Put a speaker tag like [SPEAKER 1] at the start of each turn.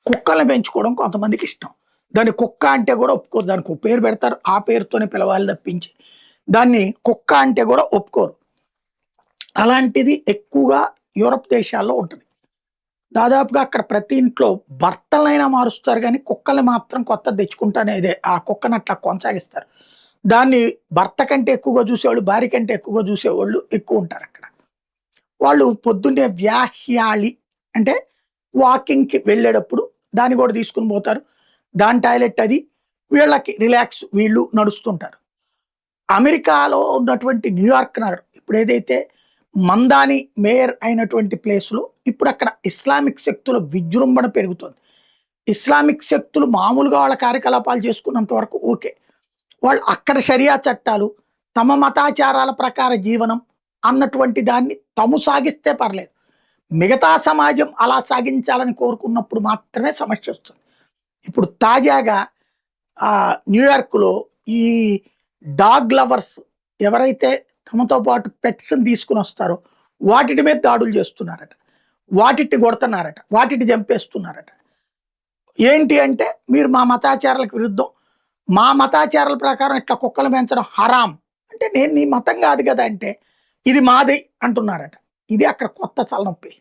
[SPEAKER 1] కుక్కల్ని పెంచుకోవడం కొంతమందికి ఇష్టం. దాన్ని కుక్క అంటే కూడా ఒప్పుకోరు. దానికి ఒక పేరు పెడతారు. ఆ పేరుతోనే పిలవాలి తప్పించి దాన్ని కుక్క అంటే కూడా ఒప్పుకోరు. అలాంటిది ఎక్కువగా యూరప్ దేశాల్లో ఉంటది. దాదాపుగా అక్కడ ప్రతి ఇంట్లో భర్తలనైనా మారుస్తారు గానీ, కుక్కల్ని మాత్రం కొత్తది తెచ్చుకుంటానేదే ఆ కుక్కని అట్లా కొనసాగిస్తారు. దాన్ని భర్త కంటే ఎక్కువగా చూసేవాళ్ళు, భార్య కంటే ఎక్కువగా చూసేవాళ్ళు ఎక్కువుంటారక్కడ. వాళ్ళు పొద్దున్నే వ్యాహ్యాళి అంటే వాకింగ్‌కి వెళ్ళేటప్పుడు దాన్ని కూడా తీసుకొని పోతారు. దాని టాయిలెట్ అది. వీళ్ళకి రిలాక్స్ వీళ్ళు నడుస్తుంటారు. అమెరికాలో ఉన్నటువంటి న్యూయార్క్ నగరం ఇప్పుడేదైతే మందాని మేయర్ అయినటువంటి ప్లేస్‌లో ఇప్పుడక్కడ ఇస్లామిక్ శక్తుల విజృంభణ పెరుగుతోంది. ఇస్లామిక్ శక్తులు మామూలుగా వాళ్ళ కార్యకలాపాలు చేసుకున్నంత వరకు ఓకే. వాళ్ళు అక్కడ షరియా చట్టాలు, తమ మతాచారాల ప్రకార జీవనం అన్నటువంటి దాన్ని సాగిస్తే పర్లేదు. మిగతా సమాజం అలా సాగించాలని కోరుకున్నప్పుడు మాత్రమే సమస్యొస్తుంది. ఇప్పుడు తాజాగా న్యూయార్క్‌లో ఈ డాగ్ లవర్స్ ఎవరైతే తమతో పాటు పెట్స్‌ని తీసుకొనొస్తారో వాటిటి మీద దాడులు చేస్తున్నారట. వాటిటిని కొడుతున్నారట. వాటిని చంపేస్తున్నారట. ఏంటి అంటే మీరు మా మతాచారాలకు విరుద్ధం. మా మతాచారాల ప్రకారం ఇట్లా కుక్కలు పెంచడం హరాం. అంటే నేను నీ మతం కాదు కదా! అంటే ఇది మాది అంటున్నారట. ఇది అక్కడ కొత్త తలనొప్పి.